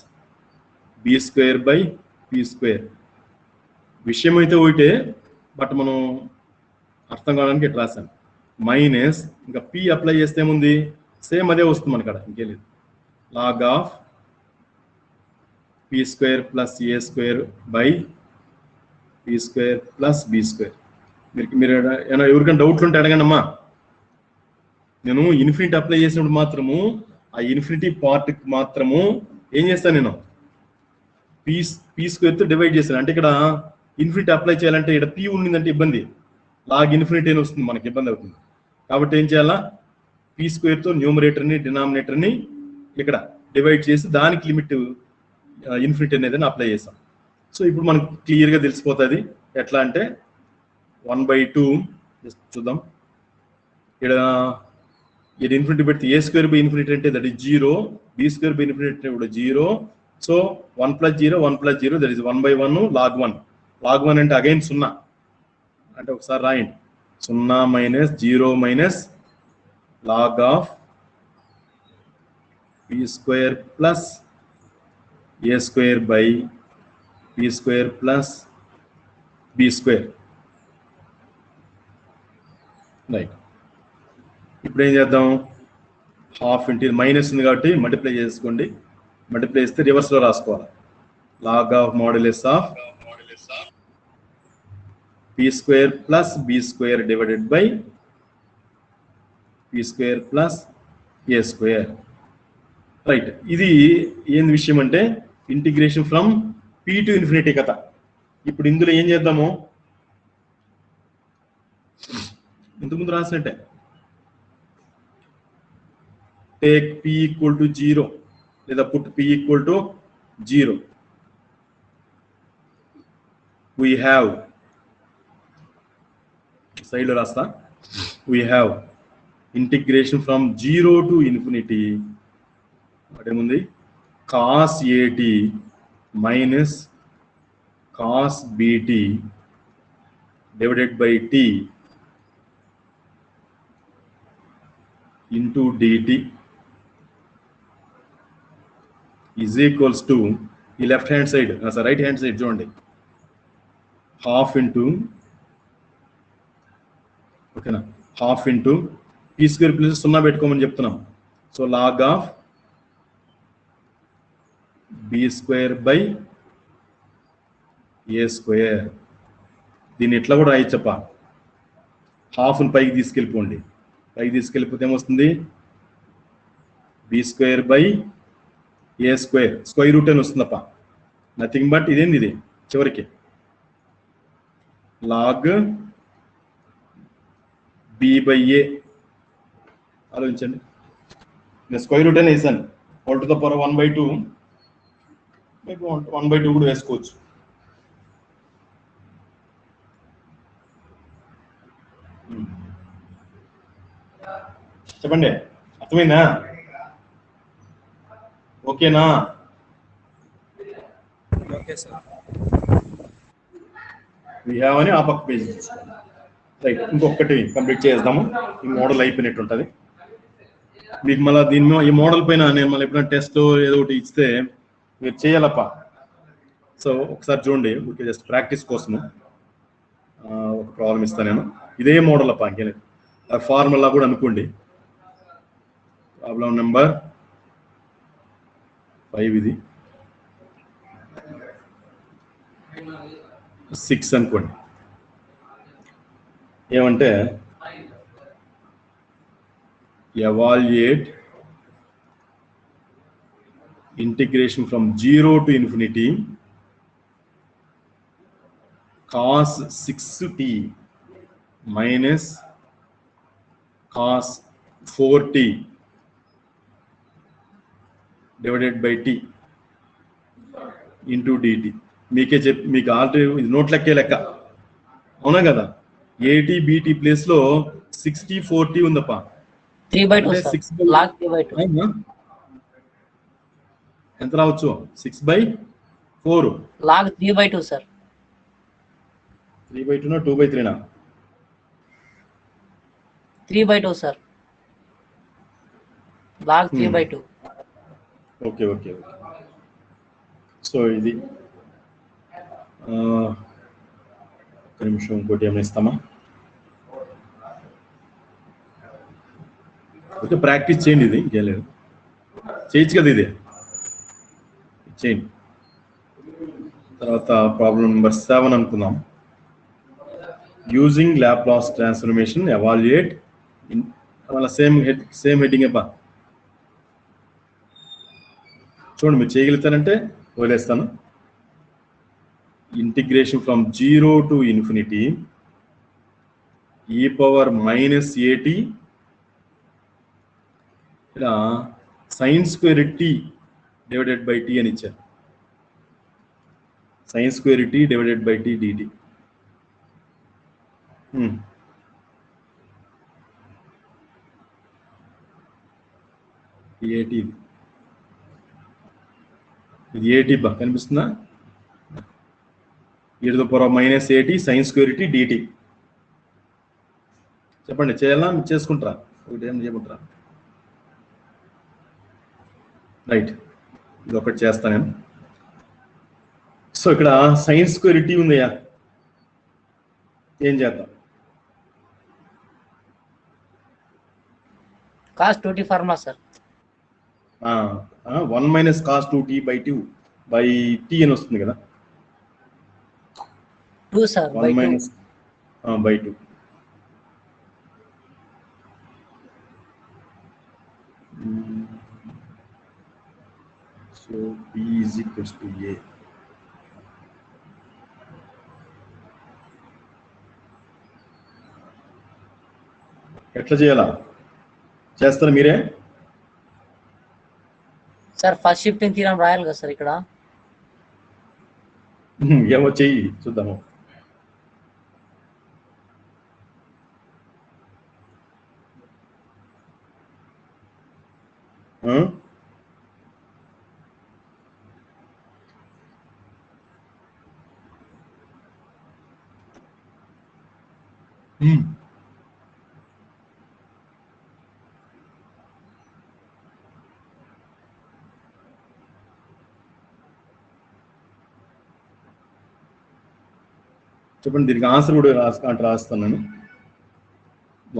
b square by p square. విషయం అయితే ఒకటే, బట్ మనం అర్థం కావడానికి ఇట్లా రాశాను. మైనస్ ఇంకా పి అప్లై చేస్తే ఏముంది, సేమ్ అదే వస్తుంది మనకి అక్కడ, ఇంకేం లేదు. Log of p square plus a square by p square plus b square. మీరు ఎవరికైనా డౌట్లు ఉంటే అడగండి అమ్మా. నేను ఇన్ఫినిటీ అప్లై చేసినప్పుడు మాత్రము ఆ ఇన్ఫినిటీ పార్ట్ మాత్రము ఏం చేస్తాను, నేను పి స్క్వేర్తో డివైడ్ చేశాను. అంటే ఇక్కడ ఇన్ఫినిటీ అప్లై చేయాలంటే ఇక్కడ పి ఉండిందంటే ఇబ్బంది, లాగ్ ఇన్ఫినిటీ అని వస్తుంది, మనకి ఇబ్బంది అవుతుంది. కాబట్టి ఏం చేయాలా, పి స్క్వేర్తో న్యూమరేటర్ని డినామినేటర్ని ఇక్కడ డివైడ్ చేసి దానికి లిమిట్ ఇన్ఫినిటీ అనేది అప్లై చేస్తాం. సో ఇప్పుడు మనకు క్లియర్గా తెలిసిపోతుంది ఎట్లా అంటే 1/2 చూద్దాం. ఇక్కడ ఇన్ఫినిటీ పెడితే ఏ స్క్వేర్ బై ఇన్ఫినిటీ అంటే that is 0, b square by infinity అంటే కూడా 0. So 1 + 0 1 + 0 that is 1/1 log 1. log 1 అంటే అగైన్ 0 అంటే ఒకసారి రాయండి, 0 minus 0 minus log of p square plus a square by p square plus b square. Right, ఇప్పుడు ఏం చేద్దాం, హాఫ్ ఇంటూ మైనస్ ఉంది కాబట్టి మల్టిప్లై చేసుకోండి, మల్టిప్లై చేస్తే రివర్స్లో రాసుకోవాలి. Log of modulus of p square plus b square divided by p square plus a square. Right, ఇది ఏంది విషయం అంటే integration from p to infinity కథ. ఇప్పుడు ఇందులో ఏం చేద్దాము, ఇంతకుముందు రాసినట్టే టేక్ p = 0 లేదా పుట్ p = 0. we have సైడ్లో రాస్తా, we have integration from 0 to infinity అదేముంది cos at minus cos bt divided by t into dt is equals to ఈ left hand side, right hand side చూడండి, హాఫ్ ఇంటూ ఓకేనా, half into p square plus 0 పెట్టుకోమని చెప్తున్నాం. So log of b square by a square. దీన్ని ఎట్లా కూడా రాయచ్చప్ప, హాఫ్ని పైకి తీసుకెళ్ళిపోండి. పైకి తీసుకెళ్ళిపోతే ఏమొస్తుంది, b square by a square, square root అని వస్తుందప్ప. నథింగ్ బట్ ఇదేంది, ఇది చివరికి లాగ్ బి బై ఏ. ఆలోచించండి, నేను స్క్వేర్ రూట్ అని వేసాను, 1/1/2, 1/2 కూడా వేసుకోవచ్చు. చెప్పండి, అర్థమైందా? ఓకేనా? Okay sir. అని ఆ పక్క పేజ్ రైట్. ఇంకొకటి కంప్లీట్ చేద్దాము, ఈ మోడల్ అయిపోయినట్టు ఉంటుంది మీకు. మళ్ళీ దీని మీద ఈ మోడల్ పైన నేను మళ్ళీ ఎప్పుడైనా టెస్ట్ ఏదో ఒకటి ఇస్తే మీరు చేయాలప్ప. సో ఒకసారి చూడండి, ఓకే, జస్ట్ ప్రాక్టీస్ కోసము ఒక ప్రాబ్లం ఇస్తాను నేను. ఇదే మోడల్ అప్ప, ఇంకేలేదు, ఫార్ములా కూడా అనుకోండి. ప్రాబ్లం నెంబర్ 5 ఇది, 6 అనుకోండి. ఏమంటే evaluate integration from 0 to infinity cos 6t minus cos 4t divided by t into dt. మీకే చెప్పి మీకు ఆల్రెడీ ఇది నోట్ లెక్క అవునా కదా. ఏటీ బీటీ ప్లేస్ లో 60 40 ఉందప్ప. 3/2 లాగ్ 3/2 ఎంత రావచ్చు, 6/4 లాగ్ 3/2 సార్. 3/2 నా 2/3 నా? 3/2 sir, log 3/2. Okay okay okay. So ఇది ఒక నిమిషం, ఇంకోటి ఏమైనా ఇస్తామా? ఓకే, ప్రాక్టీస్ చేయండి, ఇది ఇంకేం లేదు, చేయొచ్చు కదా, ఇది చేయండి. తర్వాత ప్రాబ్లం నెంబర్ 7 అనుకుందాం. Using Laplace transformation evaluate. మళ్ళీ సేమ్ హెడ్డింగ్ అబ్బా. చూడండి, మీరు చేయగలుగుతారంటే వదిలేస్తాను. Integration from 0 to infinity e power minus at ఇలా sin square t divided by t అని ఇచ్చారు. sin square t divided by t dt. at ఇది at బా కనిపిస్తుందా? e to the power minus at sin square t dt. చెప్పండి, చేయాలా చేసుకుంటారా? ఒకటి ఏం చేయమంటారా? రైట్, ఇది ఒకటి చేస్తాను నేను. సో ఇక్కడ సైన్స్ స్క్వేర్ టీ ఉందయ్యా, ఏం చేద్దాం? cos 2t formula sir. 1 minus cos 2t by 2 by t అని వస్తుంది కదా. 2 sir, 1 minus by 2. So b is equals to a. ఎట్లా చేయాలా? చేస్తారా మీరే? సార్ ఫస్ట్ షిఫ్టింగ్ థీరం రాయాలి కదా సార్ ఇక్కడ. ఏమో చెయ్యి చూద్దాము. చెప్పండి, దీనికి ఆన్సర్ కూడా రాస్తాను నేను.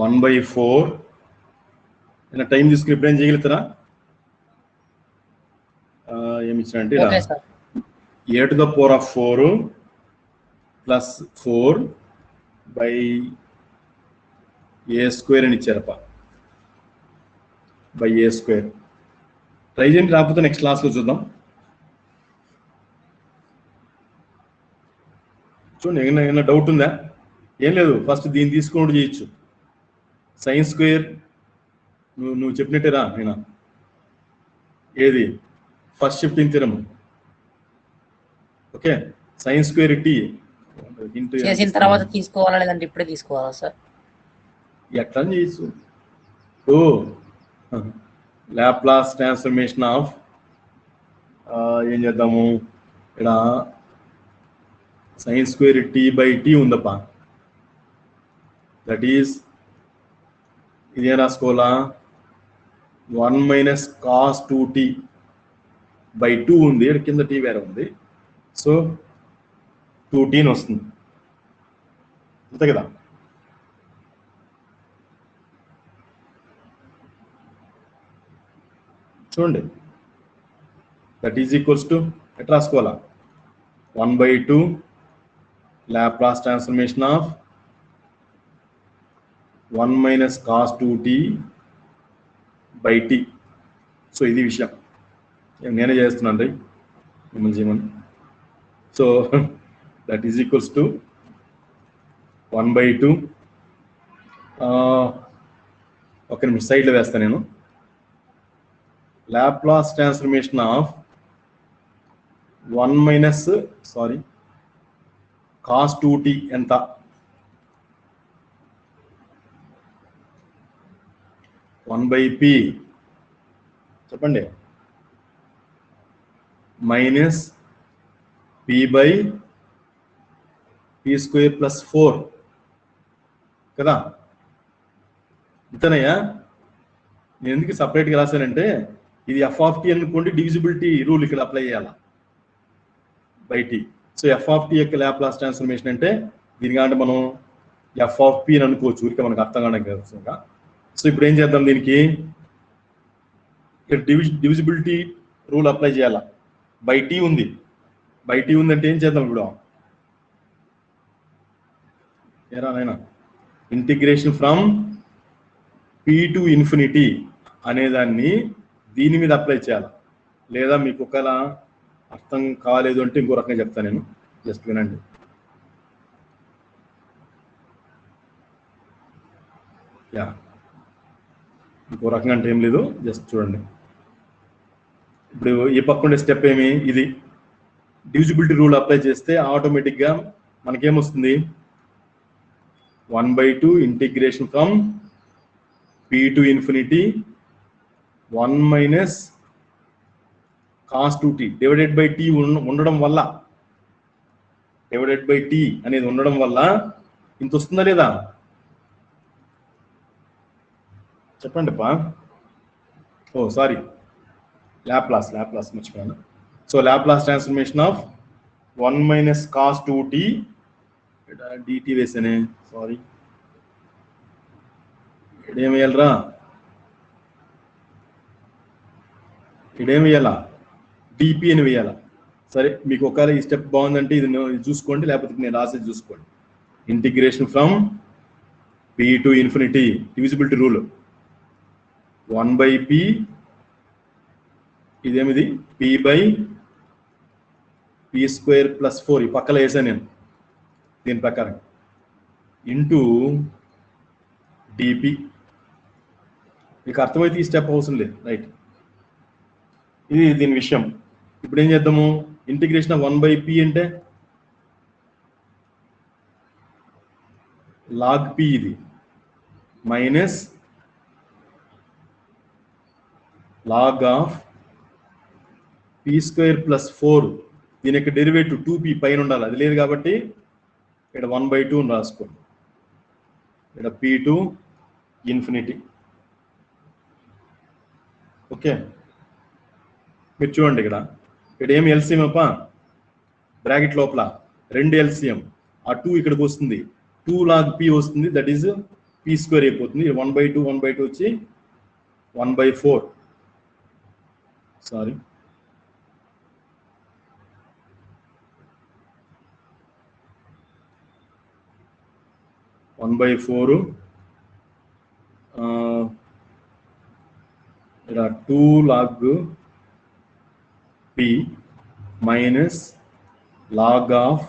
1/4 ఏమైనా టైం తీసుకుని ఎప్పుడేం చేయగలుగుతారా? ఏమి ఇచ్చారంటే a to the power of 4 plus 4/a² అని ఇచ్చారప్ప, by a². ట్రై చేయండి, రాకపోతే నెక్స్ట్ క్లాస్లో చూద్దాం. చూడండి, ఏమైనా డౌట్ ఉందా? ఏం లేదు, ఫస్ట్ దీన్ని తీసుకొని చేయొచ్చు. sin² నువ్వు చెప్పినట్టేరా నేను ఏది first shifting theorem. Okay, sin² t చేసిన తర్వాత తీసుకోవాలా లేదంటే ఇప్పుడే తీసుకోవాలా సార్? ఎట్లా చేయొచ్చు. ఓ లాప్లాస్ ట్రాన్స్ఫర్మేషన్ ఆఫ్ ఏం చేద్దాము, ఇక్కడ sin² t/t ఉందప్పా. దట్ ఈస్ ఇదే రాసుకోవాలా, 1 - cos 2t/2 ఉంది, ఇక్కడ కింద t వేరే ఉంది, సో 2t అని వస్తుంది, అంతే కదా. చూడండి, దట్ ఈజ్ ఈక్వల్స్ టు ఎట్లా రాసుకోవాలా, 1/2 Laplace transformation of 1 - cos 2t/t. So ఇది విషయం, నేనే చేస్తున్నాను రీ మిమ్మల్ని చేయమని. So that is equals to 1/2 ఒక నిమిషం సైడ్లో వేస్తాను నేను. Laplace transformation of 1 - cos 2t ఎంత, 1/p చెప్పండి, మైనస్ p/p² + 4 కదా. ఇంతనయ్యా, నేను ఎందుకు సపరేట్గా రాశానంటే ఇది f(t) అనుకోండి, డివిజిబిలిటీ రూల్ ఇక్కడ అప్లై చేయాలా బై t. సో f(t) యొక్క లాప్లాస్ ట్రాన్స్ఫర్మేషన్ అంటే దీనికంటే అంటే మనం f(p) అని అనుకోవచ్చు, ఊరికే మనకు అర్థం కావడానికి. సో ఇప్పుడు ఏం చేద్దాం, దీనికి ఇక్కడ డివిజిబిలిటీ రూల్ అప్లై చేయాలా. బై t ఉంది అంటే ఏం చేద్దాం ఇప్పుడు, ఏరా నాయనా, ఇంటిగ్రేషన్ ఫ్రమ్ p to ∞ అనేదాన్ని దీని మీద అప్లై చేయాలి. లేదా మీకు ఒకవేళ అర్థం కాలేదు అంటే ఇంకో రకంగా చెప్తాను నేను, జస్ట్ వినండి. యా, ఇంకో రకంగా అంటే ఏం లేదు, జస్ట్ చూడండి. ఇప్పుడు ఈ పక్క ఉండే స్టెప్ ఏమి, ఇది డివిజిబిలిటీ రూల్ అప్లై చేస్తే ఆటోమేటిక్గా మనకేమొస్తుంది, 1/2 integration from p to ∞ 1 - cos 2t divided by t ఉండడం వల్ల, డివైడెడ్ బై t అనేది ఉండడం వల్ల ఇంత వస్తుందా లేదా చెప్పండి అప్పా. ఓ సారీ, లాప్లాస్ మర్చిపోయాను. So Laplace transformation of 1 - cos 2t dt వేసానే, సారీ, ఇక్కడేం వేయాలరా, ఇక్కడేం వేయాలా, dp అని వేయాలా. సరే, మీకు ఒకవేళ ఈ స్టెప్ బాగుందంటే ఇది చూసుకోండి, లేకపోతే నేను రాసేది చూసుకోండి. Integration from p to ∞ divisibility rule 1/p, ఇదేమిది p/p² + 4 ఈ పక్కన వేసాను నేను దీని ప్రకారం, ఇంటూ dp. మీకు అర్థమైతే ఈ స్టెప్ అవసరం లేదు, రైట్. ఇది దీని విషయం. ఇప్పుడు ఏం చేద్దాము, ఇంటిగ్రేషన్ ఆఫ్ 1/p అంటే log p, ఇది మైనస్ log ఆఫ్ p² + 4, దీని యొక్క డెరివేటివ్ 2p పైన ఉండాలి, అది లేదు కాబట్టి ఇక్కడ 1/2 అని రాసుకోండి. ఇక్కడ p to ∞. ఓకే, మీరు చూడండి, ఇక్కడ ఏమి ఎల్సిఎం అప్ప, బ్రాకెట్ లోపల 2 ఎల్సిఎం, ఆ 2 ఇక్కడికి వస్తుంది, 2 log p వస్తుంది, దట్ ఈస్ p² అయిపోతుంది. 1/2 వచ్చి 1/4, సారీ, 1/4 ఇక్కడ 2 log p minus log of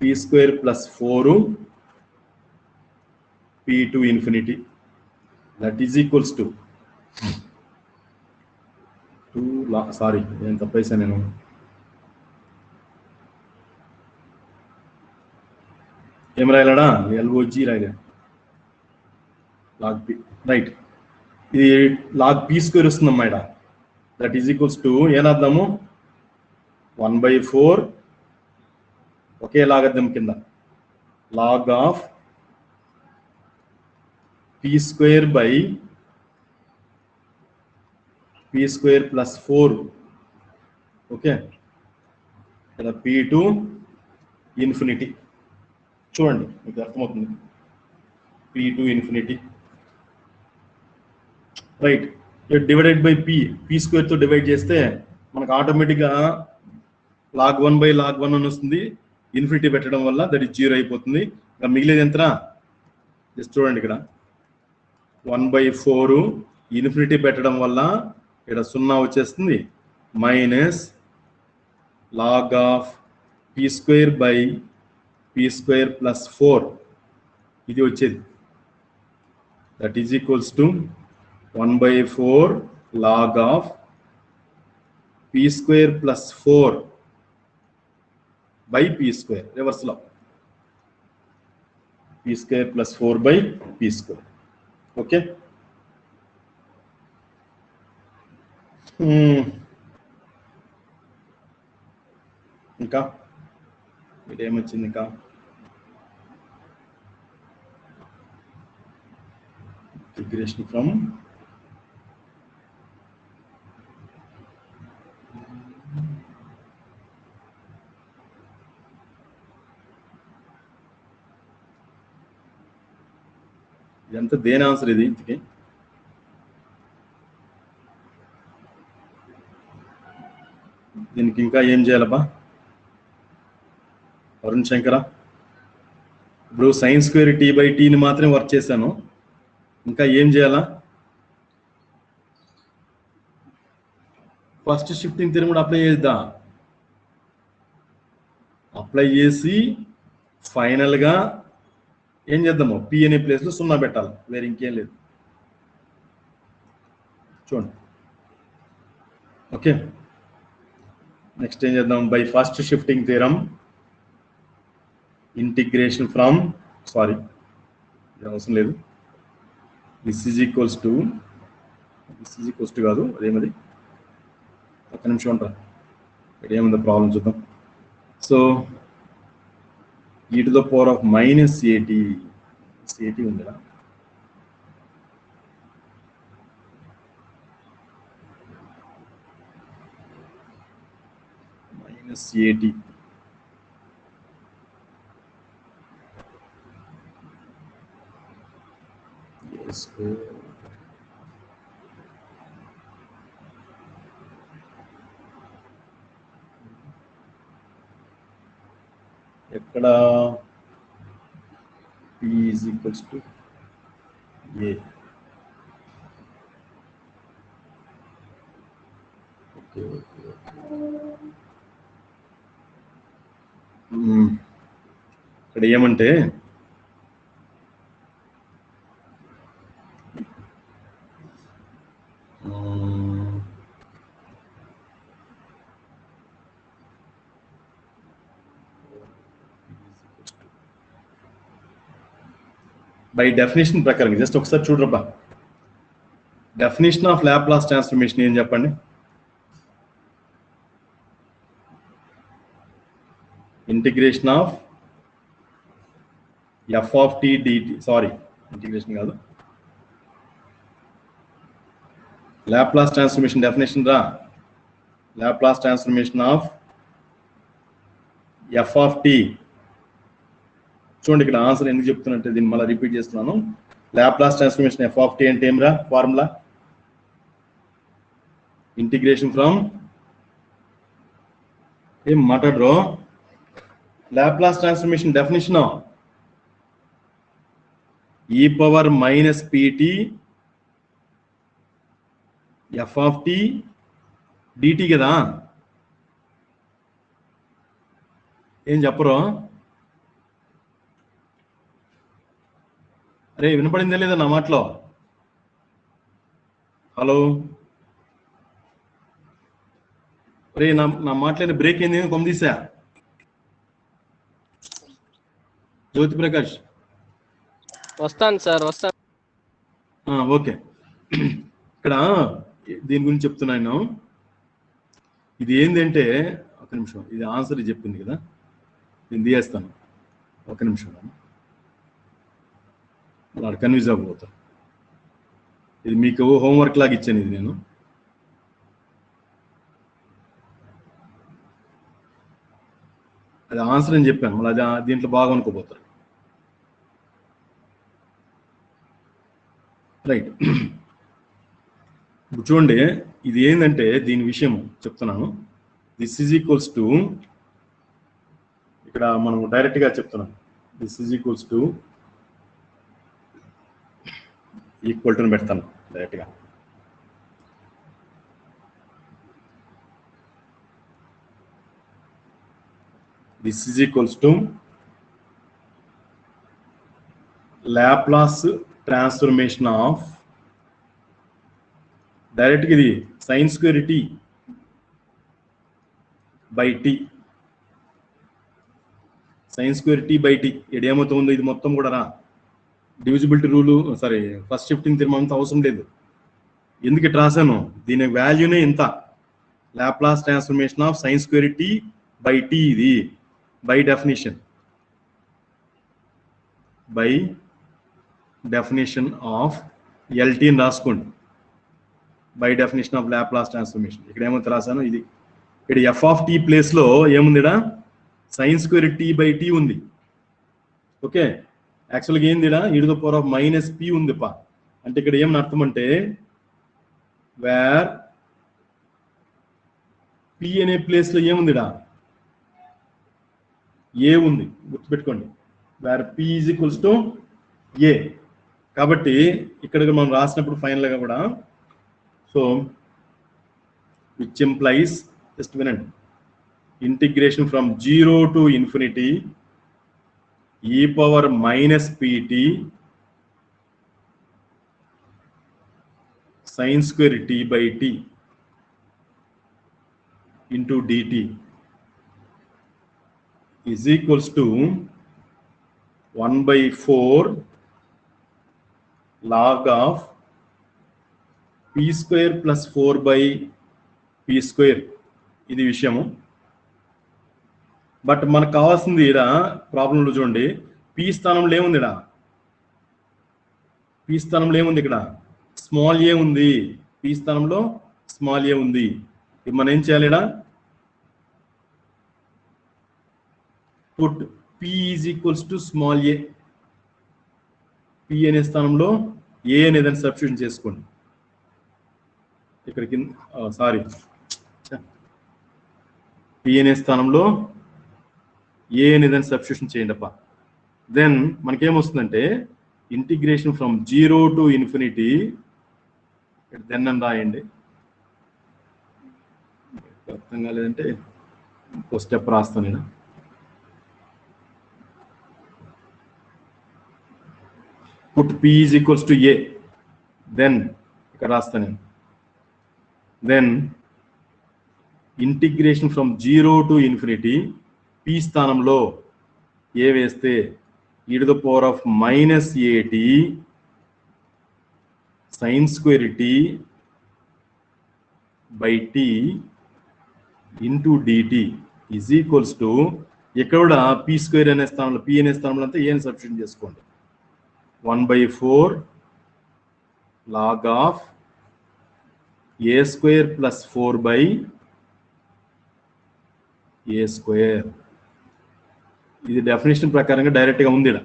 p square plus 4 p to infinity, that is equals to 2 log, sorry నేను తప్పేసా, నేను ఏం రాయలాడా LOG రాయలే, log p రైట్, ఇది log p స్క్వేర్ వస్తుందమ్మా ఇక్కడ, దట్ ఈజ్ ఈక్వల్స్ టు ఏం రాద్దాము 1/4 ఒకే లాగర్థం కింద log of p square by p square plus 4, okay, ఇక్కడ p to infinity, చూడండి మీకు అర్థమవుతుంది, p to infinity, right, divided by p square తో డివైడ్ చేస్తే మనకు ఆటోమేటిక్గా log 1/log 1 అని వస్తుంది, ఇన్ఫినిటీ పెట్టడం వల్ల దట్ ఈస్ 0 అయిపోతుంది. ఇంకా మిగిలేదు ఎంతనా, జస్ట్ చూడండి ఇక్కడ 1/4 ఇన్ఫినిటీ పెట్టడం వల్ల ఇక్కడ 0 వచ్చేస్తుంది, minus log of p square by p square plus 4 ఇది వచ్చేది, that is equals to 1/4 log of p square plus 4 by p square, reverse law, p square plus 4 by p square, okay. ఇంకా ఇదేమొచ్చింది, ఇంకా ఇంటిగ్రేషన్ ఫ్రమ్ ఇదంతా దేని ఆన్సర్ ఇది ఇంతకి, దీనికి ఇంకా ఏం చేయాలబ్బా వరుణ్ శంకర, ఇప్పుడు సైన్ స్క్వేర్ t/tని మాత్రమే వర్క్ చేశాను, ఇంకా ఏం చేయాలా, ఫస్ట్ షిఫ్టింగ్ థియరం కూడా అప్లై చేద్దాం, అప్లై చేసి ఫైనల్గా ఏం చేద్దాము, p అనే ప్లేస్లో 0 పెట్టాలి, వేరే ఇంకేం లేదు, చూడండి, ఓకే. నెక్స్ట్ ఏం చేద్దాం, by first shifting theorem integration from, sorry ఇది అవసరం లేదు, దిస్ ఈజ్ ఈక్వల్స్ టు కాదు అదేమది, ఒక్క నిమిషం ఉంటారు, ఇక్కడ ఏముందో ప్రాబ్లం చూద్దాం. So e to the power of minus at ఉందా, minus at, yes, ఎక్కడ p is equals to a, okay. ఇక్కడ ఏమంటే బై డెఫినేషన్ ప్రకారం జస్ట్ ఒకసారి చూడరబ్బా, డెఫినేషన్ ఆఫ్ లాప్లాస్ ట్రాన్స్ఫర్మేషన్ ఏం చెప్పండి, integration of f of t dt, sorry integration కాదు, లాప్లాస్ ట్రాన్స్ఫర్మేషన్ డెఫినేషన్ రా, Laplace transformation of f of t, చూడండి ఇక్కడ ఆన్సర్ ఎందుకు చెప్తున్నట్టే దీన్ని మళ్ళీ రిపీట్ చేస్తున్నాను, Laplace transformation f of t అంటే ఏమిరా ఫార్ములా, ఇంటిగ్రేషన్ ఫ్రమ్, ఏం మాట్లాడరు, Laplace transformation definition e power minus pt f of t dt కదా, ఏం చెప్పరు? అరే వినపడిందా లేదా నా మాటలో? హలో, అరే నా మాటలేని బ్రేక్ ఏంది? కొమ్మిసా జ్యోతి ప్రకాష్. వస్తాను సార్, వస్తాను. ఓకే, ఇక్కడ దీని గురించి చెప్తున్నాను. ఇది ఏంటంటే, ఒక నిమిషం, ఇది ఆన్సర్ చెప్పింది కదా, నేను తీయేస్తాను. ఒక నిమిషం, వాడు కన్ఫ్యూజ్ అవ్వబోతా. ఇది మీకు హోంవర్క్ లాగా ఇచ్చాను. ఇది నేను అది ఆన్సర్ అని చెప్పాను, మళ్ళీ అది దీంట్లో బాగా అనుకోబోతారు. రైట్, ఇప్పుడు చూడండి, ఇది ఏంటంటే దీని విషయం చెప్తున్నాను. దిస్ ఈజ్ ఈక్వల్స్ టు, ఇక్కడ మనం డైరెక్ట్గా చెప్తున్నాం, this is equals to equal to పెడతాను డైరెక్ట్గా. This is equals to Laplace transformation of, డైరెక్ట్గా ఇది sine square t by t, sine square t by t. ఇక్కడ ఏమవుతుందో ఇది మొత్తం కూడా రా, divisibility rule, sorry first shifting theorem అంత అవసరం లేదు. ఎందుకు ఇట్లా రాశాను, దీని వాల్యూనే ఇంత, Laplace transformation of sine square t by t. ఇది by definition, by definition of LT అని రాసుకోండి, by definition of Laplace transformation. ఇక్కడ ఏమైతే రాశాను ఇది, ఇక్కడ ఎఫ్ ఆఫ్ టీ ప్లేస్లో ఏముంది, ఇక్కడ sine square t by t ఉంది. ఓకే, యాక్చువల్గా ఏంది, ఇక్కడ e to the power of minus p ఉంది పా. అంటే ఇక్కడ ఏమని అర్థం అంటే, వేర్ p అనే ప్లేస్లో ఏముంది, ఏ ఉంది, గుర్తుపెట్టుకోండి. Where p is equals to a. కాబట్టి ఇక్కడ మనం రాసినప్పుడు ఫైనల్గా కూడా, సో విచ్ ఇంప్లైస్, జస్ట్ వినండి, integration from 0 to infinity e power minus pt sin square t by t into dt is equals to 1/4 log of p square plus 4 by p square. ఇది విషయము. బట్ మనకు కావాల్సింది ఇక్కడ ప్రాబ్లంలో చూడండి, పీ స్థానంలో ఏముంది, ఇక్కడ పీ స్థానంలో ఏముంది, ఇక్కడ స్మాల్ ఏ ఉంది, పీ స్థానంలో స్మాల్ ఏ ఉంది. ఇప్పుడు మనం ఏం చేయాలి, ఇక్కడ put P is equals to small A, P అనే స్థానంలో ఏ అనేదాన్ని సబ్స్టిట్యూషన్ చేసుకోండి. ఇక్కడ కింద సారీ, పీ అనే స్థానంలో ఏ అనేదాన్ని సబ్స్టిట్యూషన్ చేయండి అప్ప. దెన్ మనకేమొస్తుందంటే, integration from 0 to infinity, then అని రాయండి. అర్థం కాలేదంటే ఇంకో స్టెప్ రాస్తాను నేను. Put p is equals to a, then ఇక్కడ రాస్తాను నేను. Then integration from 0 to infinity, p స్థానంలో ఏ వేస్తే e to the power of minus at sin square t by t into dt is equals to, ఇక్కడ కూడా p స్క్వేర్ అనే స్థానంలో, p అనే స్థానంలో అంతా ఏని సబ్స్టిట్యూట్ చేసుకోండి. 1/4 log of a square plus 4 by a square. ఇది డెఫినేషన్ ప్రకారంగా డైరెక్ట్గా ఉంది ఇక్కడ.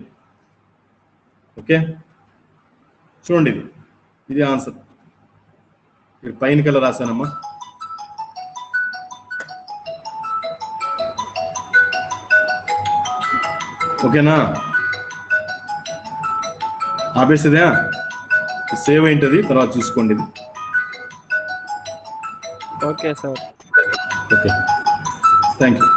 ఓకే, చూడండి, ఇది ఆన్సర్. ఇక్కడ పైన కల్లా రాశానమ్మా. ఓకేనా? ఆపేసేదా సేవ్ అయింటది, తర్వాత చూసుకోండి ఇది. Okay sir. Okay, thank you.